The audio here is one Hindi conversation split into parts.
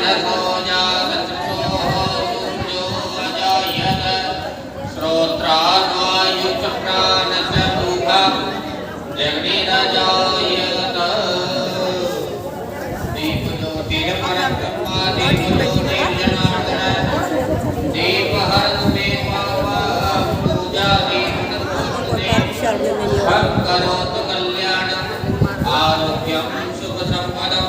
मनसो जागृतो सूर्यो अजायत श्रोत्राद्वायुचक्रानसरूपा जगनिरजायत दीपज्योतिर्परं ब्रह्मा दीपज्योतिर्जनार्दन दीपहरतु मे पावं पूजा दीपनतोऽस्तुते भं करोतु कल्याणम् आरोग्यं सुखसम्पदं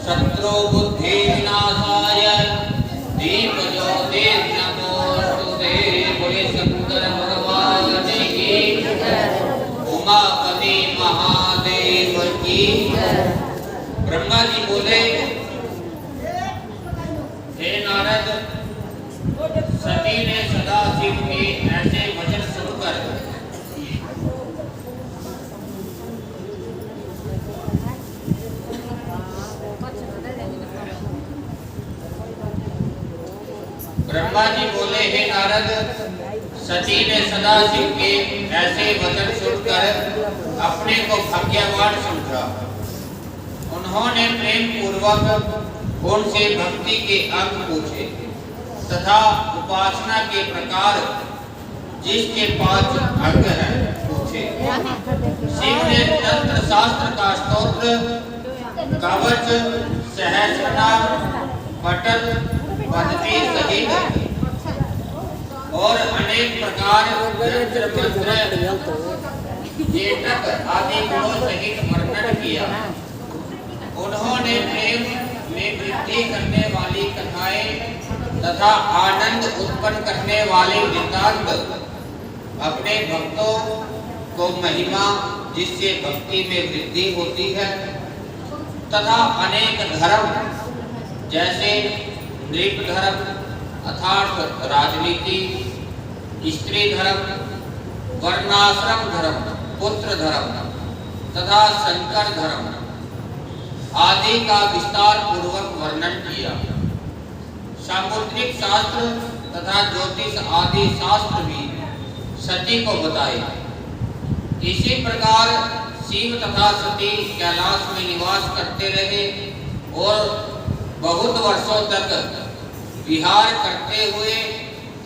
शत्रुबुद्धिविनाशाय दीपज्योतिर्नमोऽस्तुते। बोले शंकर भगवान की, उमापति महादेव की। ब्रह्मा जी बोले, हे नारद, सती ने सदाशिव के ऐसे वचन सुनकर ब्रह्मा जी बोले, हे नारद, सती ने सदाशिव के ऐसे वचन सुनकर अपने को भाग्यवान समझा। उन्होंने प्रेम पूर्वक उनसे भक्ति के अंग पूछे तथा उपासना के प्रकार जिसके 5 अंग हैं पूछे। शिव ने तंत्र शास्त्र का स्तोत्र, कवच, सहस्रनाम, पटल, पद्धति सहित और अनेक प्रकार यंत्र मंत्र जेतक आदि गुणों सहित वर्णन किया। उन्होंने प्रेम में वृद्धि करने वाली कथाएं तथा आनंद उत्पन्न करने वाले वृत्तांत, अपने भक्तों को महिमा जिससे भक्ति में वृद्धि होती है तथा अनेक धर्म जैसे नृप धर्म अर्थात राजनीति, स्त्री धर्म, वर्णाश्रम धर्म, पुत्र धर्म तथा संकर धर्म आदि का विस्तार पूर्वक वर्णन किया। सामुद्रिक शास्त्र तथा ज्योतिष आदि शास्त्र भी सती को बताए। इसी प्रकार शिव तथा सती कैलाश में निवास करते रहे और बहुत वर्षों तक विहार करते हुए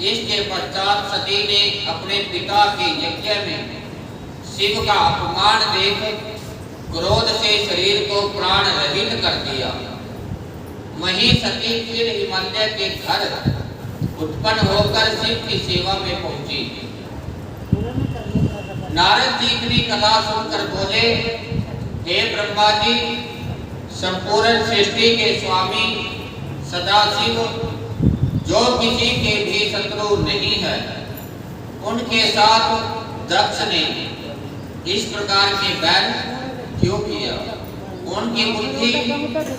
इसके पश्चात सती ने अपने पिता के यज्ञ में शिव का अपमान देख क्रोध से शरीर को प्राण रहित कर दिया। वहीं सती फिर हिमालय के घर उत्पन्न होकर शिव की सेवा में पहुंची। नारद जी की कथा सुनकर बोले, हे ब्रह्मा जी, संपूर्ण सृष्टि के स्वामी सदाशिव जो किसी के भी शत्रु नहीं है, उनके साथ दक्ष ने इस प्रकार के बैर क्यों किया? उनकी बुद्धि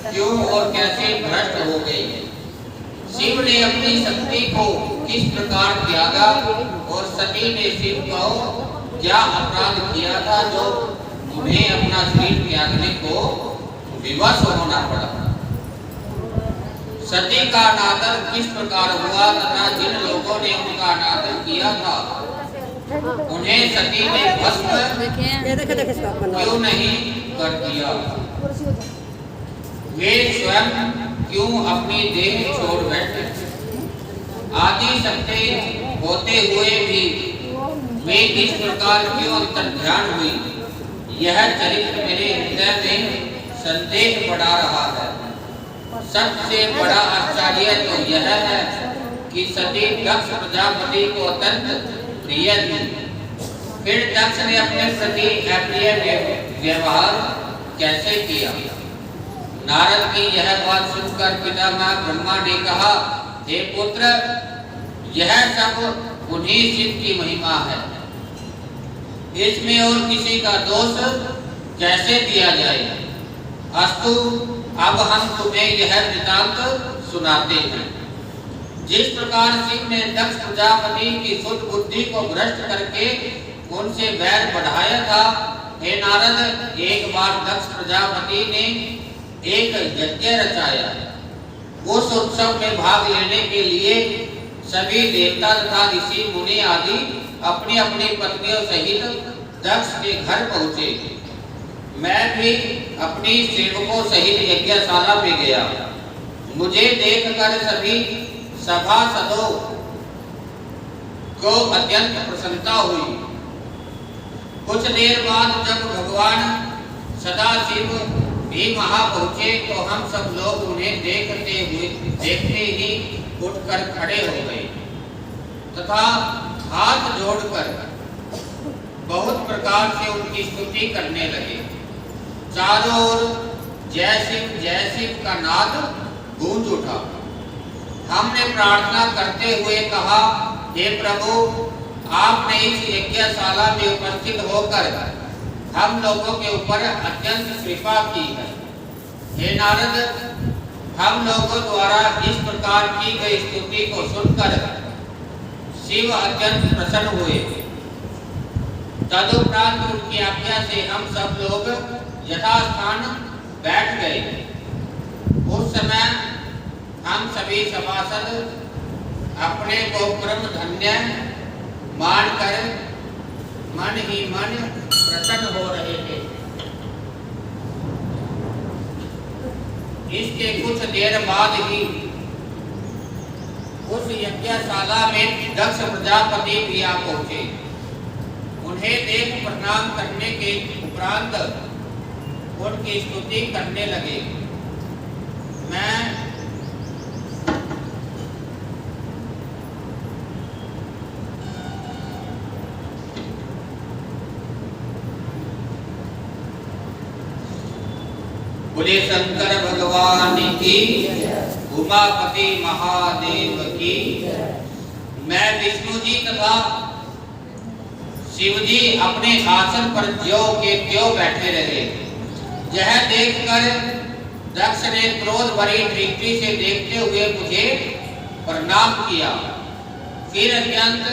क्यों और कैसे भ्रष्ट हो गई? शिव ने अपनी शक्ति को किस प्रकार त्यागा और सती ने शिव को क्या अपराध किया था जो उन्हें अपना शरीर त्यागने को विवश होना पड़ा? सती का अनादर किस प्रकार हुआ तथा जिन लोगों ने उनका अनादर किया था उन्हें सती ने भस्म क्यों नहीं कर दिया? वे स्वयं क्यों अपनी देह छोड़ बैठे? आदि शक्ति होते हुए भी वे किस प्रकार क्यों अंतर्ध्यान हुई? यह चरित्र मेरे हृदय में संदेह बढ़ा रहा है। सबसे बड़ा आश्चर्य तो यह है कि सती दक्ष प्रजापति को अत्यंत प्रिय थी। फिर दक्ष ने अपने प्रति अप्रिय व्यवहार कैसे किया? नारद की यह बात सुनकर पितामह ब्रह्मा ने कहा, हे पुत्र, यह सब उन्हीं शिव की महिमा है। इसमें और किसी का दोष कैसे दिया जाए? अस्तु, अब हम तुम्हें यह वृतांत सुनाते हैं। जिस प्रकार शिव ने दक्ष प्रजापति की शुद्ध बुद्धि को भ्रष्ट करके उनसे वैर बढ़ाया था, हे नारद, एक बार दक्ष प्रजापति ने एक यज्ञ रचाया। उस उत्सव में भाग लेने के लिए सभी देवता तथा ऋषि मुनि आदि अपनी अपनी पत्नियों सहित दक्ष के घर पहुंचे। मैं भी अपनी सेवकों सहित यज्ञशाला में गया। मुझे देखकर सभी सभासदों को अत्यंत प्रसन्नता हुई। कुछ देर बाद जब भगवान सदाशिव भी वहां पहुंचे तो हम सब लोग उन्हें देखते ही उठकर खड़े हो गए तथा हाथ जोड़कर बहुत प्रकार से उनकी स्तुति करने लगे। चारों ओर जय शिव का नाद गूंज उठा। हमने प्रार्थना करते हुए कहा, हे प्रभु, आपने इस यज्ञशाला में उपस्थित होकर हम लोगों के ऊपर अत्यंत कृपा की है। हे नारद, हम लोगों द्वारा इस प्रकार की गई स्तुति को सुनकर शिव अत्यंत प्रसन्न हुए। तदुपरांत उनकी आज्ञा से हम सब लोग यथास्थान बैठ गए। उस समय हम सभी सभासद अपने को परम धन्य मानकर मन ही मन प्रसन्न हो रहे थे। इसके कुछ देर बाद ही उस यज्ञशाला में दक्ष प्रजापति भी आ पहुंचे। उन्हें देख प्रणाम करने के उपरांत उनकी स्तुति करने लगे। मैं बोले शंकर भगवान की, उमापति महादेव की। मैं विष्णु जी तथा शिव जी अपने आसन पर ज्यों के त्यों बैठे रहे। यह देखकर दक्ष ने क्रोध भरी दृष्टि से देखते हुए मुझे प्रणाम किया। फिर अत्यंत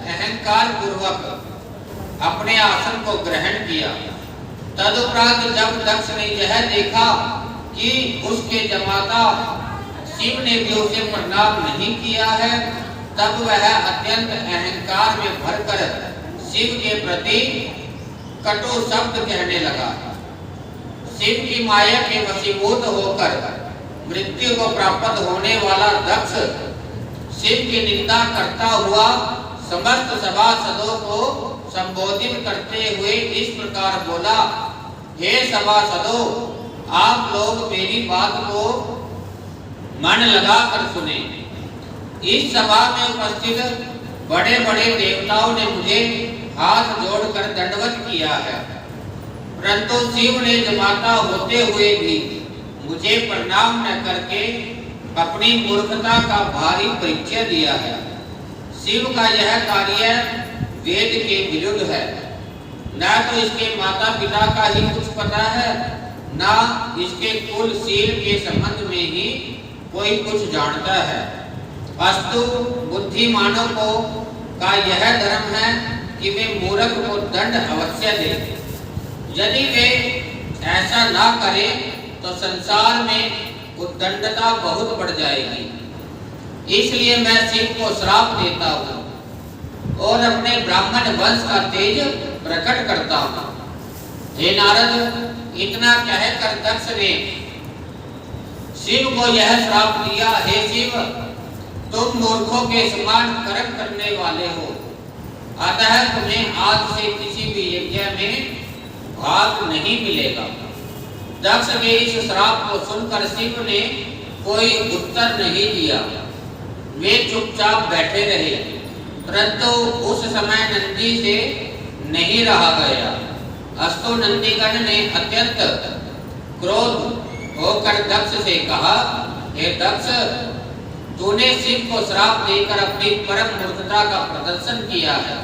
अहंकार पूर्वक अपने आसन को ग्रहण किया। तदुपरांत जब दक्ष ने यह देखा कि उसके जमाता शिव ने भी उसे प्रणाम नहीं किया है, तब वह अत्यंत अहंकार में भरकर शिव के प्रति कटु शब्द कहने लगा। शिव की माया के वशीभूत होकर मृत्यु को प्राप्त होने वाला दक्ष शिव की निंदा करता हुआ समस्त सभासदों को संबोधित करते हुए इस प्रकार बोला, हे सभासदों, आप लोग मेरी बात को मन लगाकर सुने। इस सभा में उपस्थित बड़े बड़े देवताओं ने मुझे हाथ जोड़कर दंडवत किया है, परंतु शिव ने जमाता होते हुए भी मुझे प्रणाम न करके अपनी मूर्खता का भारी परिचय दिया है। शिव का यह कार्य वेद के विरुद्ध है। न तो इसके माता पिता का ही कुछ पता है, न इसके कुल शील के संबंध में ही कोई कुछ जानता है। अस्तु बुद्धिमानों को का यह धर्म है कि वे मूर्ख को दंड अवश्य दें। यदि वे ऐसा ना करें तो संसार में उद्दंडता बहुत बढ़ जाएगी। इसलिए मैं शिव को श्राप देता हूँ और अपने ब्राह्मण वंश का तेज प्रकट करता हूँ। हे नारद, इतना कहकर दक्ष ने शिव को यह श्राप दिया, हे शिव, तुम मूर्खों के समान कर्म करने वाले हो, अतः तुम्हें आज से किसी भी यज्ञ में भाग नहीं मिलेगा। दक्ष के इस श्राप को सुनकर शिव ने कोई उत्तर नहीं दिया। वे चुपचाप बैठे रहे, परंतु उस समय नंदी से नहीं रहा गया। अस्तु नंदीगण ने अत्यंत क्रोध होकर दक्ष से कहा, हे दक्ष, तूने शिव को श्राप देकर अपनी परम मूर्खता का प्रदर्शन किया है।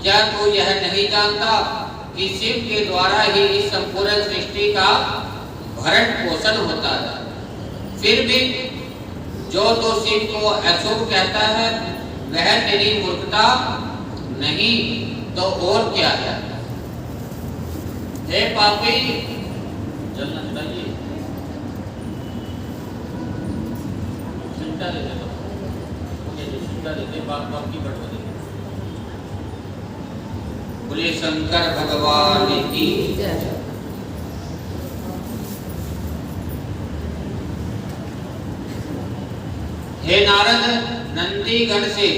क्या तू यह नहीं जानता कि शिव के द्वारा ही इस संपूर्ण सृष्टि का भरण पोषण होता है? फिर भी जो तो शिव को अशुभ कहता है वह तेरी मूर्खता नहीं तो और क्या है? हे पापी, जलना चाहिए, चिंता लेते तो चिंता लेते बात की बढ़ देते। बोले शंकर भगवान की। हे नारद, नंदीगण से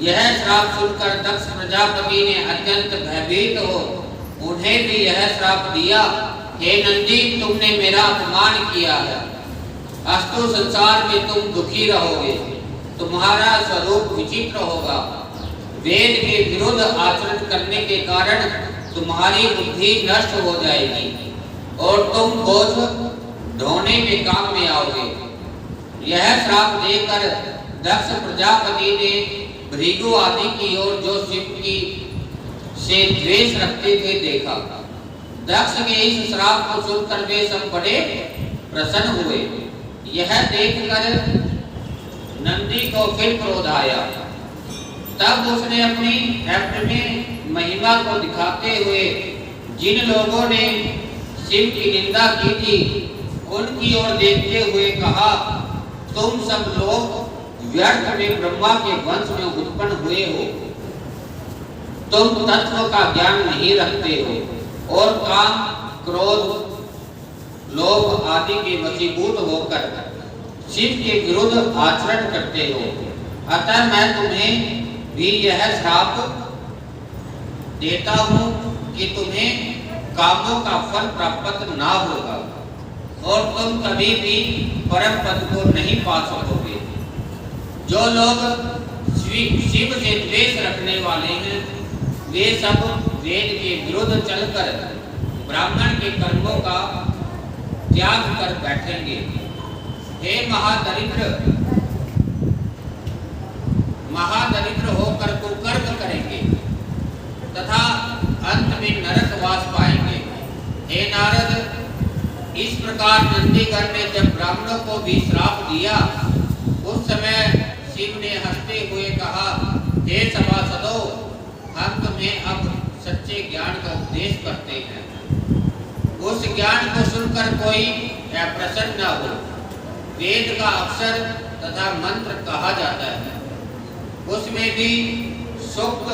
यह श्राप सुनकर दक्ष प्रजापति ने अत्यंत भयभीत हो उन्हें भी यह श्राप दिया, हे नंदी, तुमने मेरा अपमान किया है, अस्तु संसार में तुम दुखी रहोगे, तुम्हारा स्वरूप विचित्र होगा, वेद के विरुद्ध आचरण करने के कारण तुम्हारी बुद्धि नष्ट हो जाएगी और तुम बोझ ढोने में काम में आओगे। यह श्राप देकर दक्ष प्रजापति ने भृगु आदि की ओर जो शिव की से द्वेष रखते थे देखा। दक्ष के इस श्राप को सुनकर वे सब बड़े प्रसन्न हुए। यह देखकर नंदी को फिर क्रोध आया। तब उसने अपनी हेफ्ट में महिमा को दिखाते हुए जिन लोगों ने शिव की निंदा की थी उनकी ओर देखते हुए कहा, तुम सब लोग व्यर्थ में ब्रह्मा के वंश में उत्पन्न हुए हो, तुम तत्व का ज्ञान नहीं रखते हो और काम, क्रोध, लोभ आदि के वशीभूत होकर शिव के विरुद्ध आचरण करते हो। अतः मैं तुम्हें भी यह श्राप देता हूँ कि तुम्हें कामों का फल प्राप्त ना होगा और तुम कभी भी परम पद को नहीं पा सकोगे। जो लोग शिव से द्वेष रखने वाले हैं वे सब वेद के विरुद्ध चलकर ब्राह्मण के कर्मों का त्याग कर बैठेंगे। हे महादरिद्र होकर कुकर्म करेंगे तथा अंत में नरकवास पाएंगे। हे नारद, इस प्रकार नंदीगण ने जब ब्राह्मणों को भी श्राप दिया उस समय शिव ने हंसते हुए कहा, हे सभासदों, हम तुम्हें अब सच्चे ज्ञान का उपदेश करते हैं। उस ज्ञान को सुनकर कोई अप्रसन्न न हो। वेद का अक्षर तथा मंत्र कहा जाता है, उसमें भी सूक्त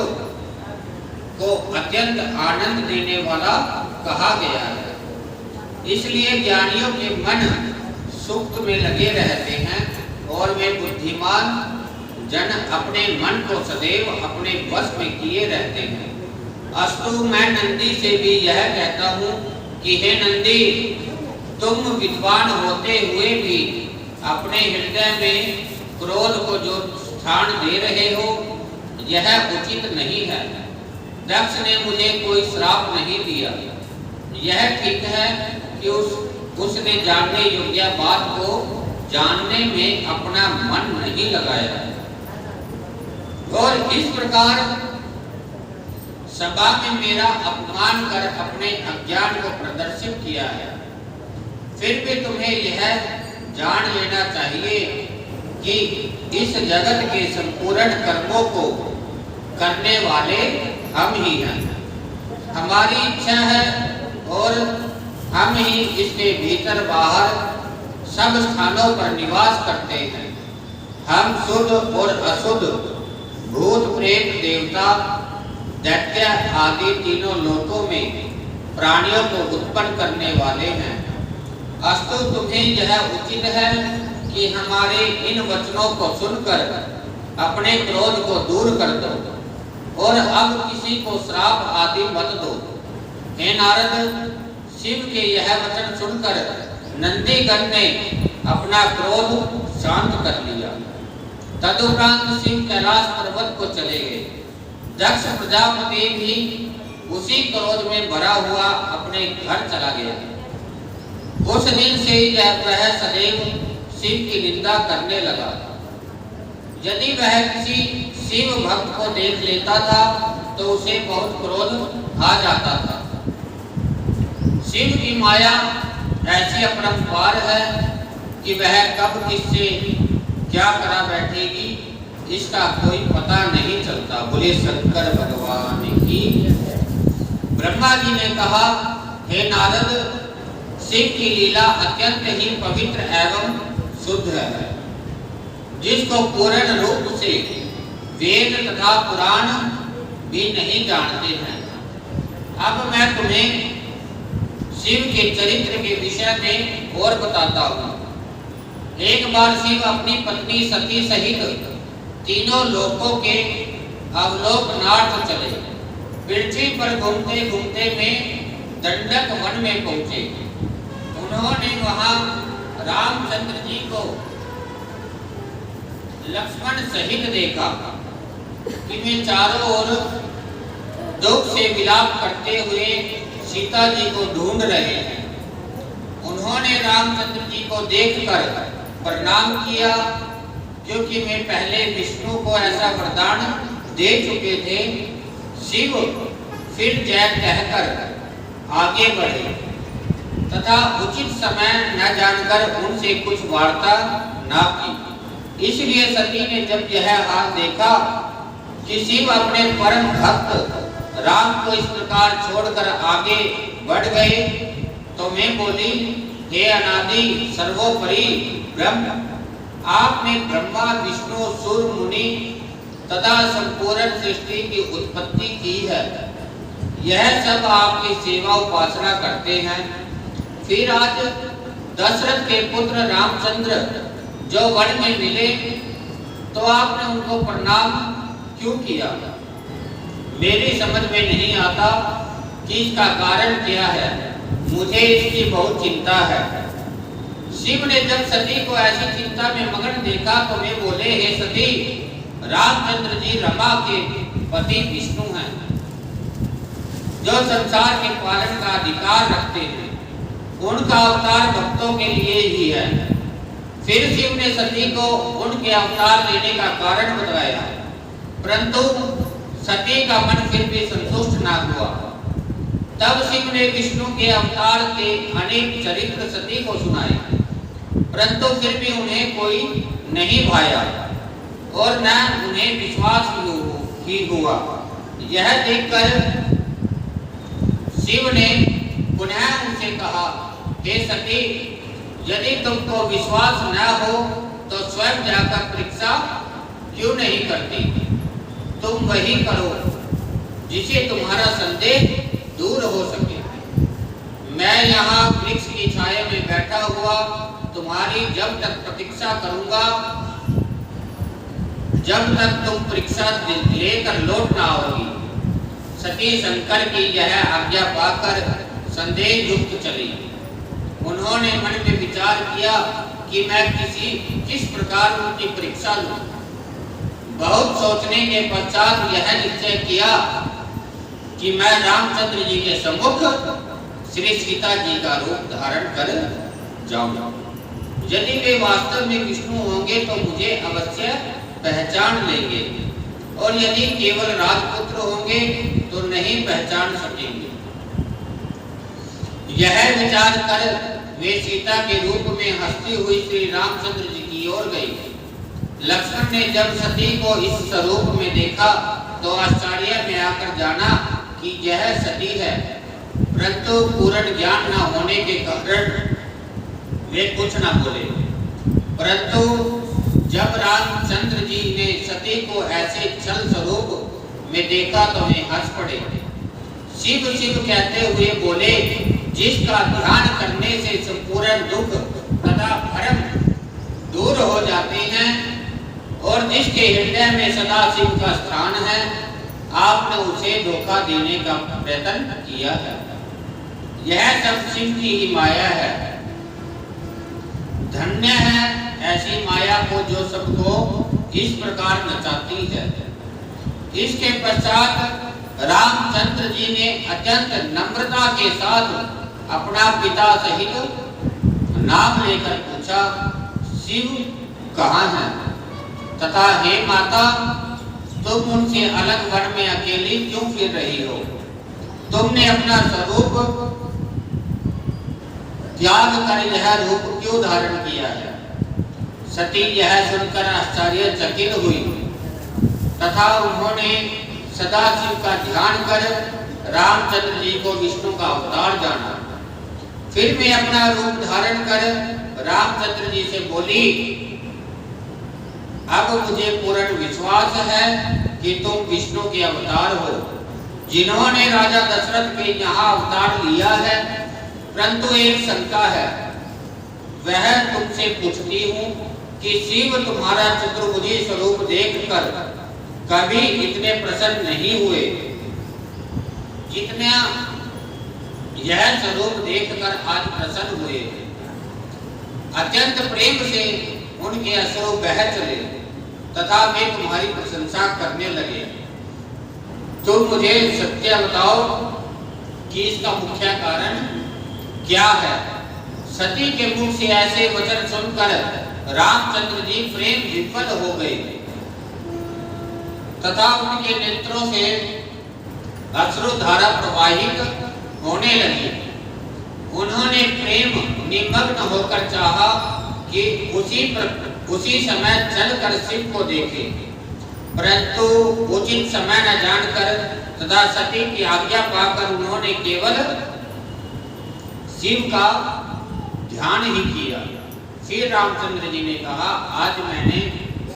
को अत्यंत आनंद देने वाला कहा गया है। इसलिए ज्ञानियों के मन सूक्त में लगे रहते हैं और वे बुद्धिमान जन अपने मन को सदैव अपने वश में किए रहते हैं। अस्तु, मैं नंदी से भी यह कहता हूँ कि हे नंदी, तुम विद्वान होते हुए भी अपने हृदय में क्रोध को जो स्थान दे रहे हो यह उचित नहीं है। दक्ष ने मुझे कोई श्राप नहीं दिया। यह ठीक है कि उसने जानने योग्य बात को जानने में अपना मन नहीं लगाया और इस प्रकार सभा में मेरा अपमान कर अपने अज्ञान को प्रदर्शित किया है। फिर भी तुम्हें यह जान लेना चाहिए कि इस जगत के संपूर्ण कर्मों को करने वाले हम ही हैं। हमारी इच्छा है और हम ही इसके भीतर बाहर सब स्थानों पर निवास करते हैं। हम शुद्ध और अशुद्ध, भूत, प्रेत, देवता, दैत्य आदि तीनों लोकों में प्राणियों को उत्पन्न करने वाले हैं। अस्तु, तुम्हें यह उचित है कि हमारे इन वचनों को सुनकर अपने क्रोध को दूर कर दो और अब किसी को श्राप आदि मत दो। हे नारद, शिव के यह वचन सुनकर नंदीगण ने अपना क्रोध शांत कर लिया। तदुपरांत शिव कैलाश पर्वत को चले गए। दक्ष प्रजापति भी उसी क्रोध में भरा हुआ अपने घर चला गया। उस दिन से वह सदैव शिव की निंदा करने लगा। यदि वह किसी शिव भक्त को देख लेता था तो उसे बहुत क्रोध आ जाता था। शिव की माया ऐसी अपरंपार है कि वह कब किससे क्या करा बैठेगी इसका कोई पता नहीं चलता। बोले शंकर भगवान की। ब्रह्मा जी ने कहा, हे नारद, शिव की लीला अत्यंत ही पवित्र एवं शुद्ध है, जिसको पूर्ण रूप से वेद तथा पुराण भी नहीं जानते हैं। अब मैं तुम्हें शिव के चरित्र के विषय में और बताता हूँ। एक बार शिव अपनी पत्नी सती सहित तीनों लोकों के अवलोकनार्थ चले। पृथ्वी पर घूमते घूमते में दंडक वन में पहुंचे। उन्होंने वहां रामचंद्र जी को लक्ष्मण सहित देखा कि वे चारों ओर दुख से विलाप करते हुए सीता जी को ढूंढ रहे हैं। उन्होंने रामचंद्र जी को देखकर प्रणाम किया, क्योंकि वे पहले विष्णु को ऐसा वरदान दे चुके थे। शिव फिर जय कहकर आगे बढ़े तथा उचित समय न जानकर उनसे कुछ वार्ता न की। इसलिए सती ने जब यह हाल देखा कि शिव अपने परम भक्त राम को इस प्रकार छोड़कर आगे बढ़ गए, तो मैं बोली, हे अनादि सर्वोपरि ब्रह्म, आपने ब्रह्मा विष्णु सूर्य मुनि तथा संपूर्ण सृष्टि की उत्पत्ति की है। यह सब आपकी सेवा उपासना करते हैं। फिर आज दशरथ के पुत्र रामचंद्र जो वन में मिले, तो आपने उनको प्रणाम क्यों किया? मेरी समझ में नहीं आता कि इसका कारण क्या है। मुझे इसकी बहुत चिंता है। शिव ने जब सती को ऐसी चिंता में मगन देखा, तो वे बोले, हे सती, रामचंद्र जी रमा के पति विष्णु हैं, जो संसार के पालन का अधिकार रखते हैं। उनका अवतार भक्तों के लिए ही है। फिर शिव ने सती को उनके अवतार लेने का कारण बताया, परंतु सती का मन फिर भी संतुष्ट ना हुआ। तब शिव ने विष्णु के अवतार के अनेक चरित्र सती को सुनाए, परंतु फिर भी उन्हें कोई नहीं भाया और न उन्हें विश्वास ही हुआ। यह देखकर शिव ने पुनः उनसे कहा, हे सती, यदि तुमको विश्वास न हो तो स्वयं जाकर परीक्षा क्यों नहीं करती? तुम वही करो जिसे तुम्हारा संदेह दूर हो सके। मैं यहाँ वृक्ष की छाया में बैठा हुआ तुम्हारी जब तक प्रतीक्षा करूंगा, जब तक तुम परीक्षा लेकर लौट ना आओगी। सती शंकर की यह आज्ञा पाकर संदेह युक्त चली। उन्होंने मन में विचार किया कि मैं किस प्रकार उनकी परीक्षा लूं। बहुत सोचने के पश्चात यह निश्चय किया कि मैं रामचंद्र जी के सम्मुख श्री सीता जी का रूप धारण कर जाऊंगा। यदि वे वास्तव में विष्णु होंगे तो मुझे अवश्य पहचान लेंगे, और यदि केवल राजपुत्र होंगे तो नहीं पहचान सकेंगे। यह विचार कर वे सीता के रूप में हंसती हुई श्री रामचंद्र जी की ओर गई। लक्ष्मण ने जब सती को इस स्वरूप में देखा तो आश्चर्य में आकर जाना कि यह सती है, परंतु पूर्ण ज्ञान न होने के कारण वे कुछ न बोले। परंतु जब रामचंद्र जी ने सती को ऐसे छल स्वरूप में देखा तो वे हंस पड़े। शिव शिव कहते हुए बोले, जिसका ध्यान करने से संपूर्ण दुख तथा भ्रम दूर हो जाते हैं और जिसके हृदय में सदा शिव का स्थान है, आपने उसे धोखा देने का प्रयत्न किया है। यह सब शिव की ही माया है। धन्य है ऐसी माया को जो सबको इस प्रकार नचाती है। इसके पश्चात रामचंद्र जी ने अत्यंत नम्रता के साथ अपना पिता सहित नाम लेकर पूछा, शिव कहाँ है? तथा हे माता, तुम उनसे अलग वन में अकेली क्यों फिर रही हो? तुमने अपना स्वरूप त्याग कर यह रूप क्यों धारण किया है? सती यह सुनकर आश्चर्यचकित हुई तथा उन्होंने सदाशिव का ध्यान कर रामचंद्र जी को विष्णु का अवतार जाना। फिर वे अपना रूप धारण कर रामचंद्र जी से बोली, अब मुझे पूर्ण विश्वास है कि तुम विष्णु के अवतार हो, जिन्होंने राजा दशरथ के यहाँ अवतार लिया है। परंतु एक शंका है, वह तुमसे पूछती हूँ कि शिव तुम्हारा चतुर्भुजी स्वरूप देखकर कभी इतने प्रसन्न नहीं हुए जितना यह स्वरूप देखकर आज प्रसन्न हुए। अत्यंत प्रेम से उनके अश्रु बह चले तथा वे तुम्हारी प्रशंसा करने लगे। तुम मुझे सत्य बताओ कि इसका मुख्य कारण क्या है। सती के मुख से ऐसे वचन सुनकर रामचंद्र जी प्रेम विफल हो गए तथा उनके नेत्रों से अश्रुधारा प्रवाहित होने लगी। उन्होंने प्रेम निमग्न होकर चाहा कि उसी समय चलकर शिव को देखे, परंतु उचित समय न जानकर तथा सती की आज्ञा पाकर उन्होंने केवल शिव का ध्यान ही किया। श्री रामचंद्र जी ने कहा, आज मैंने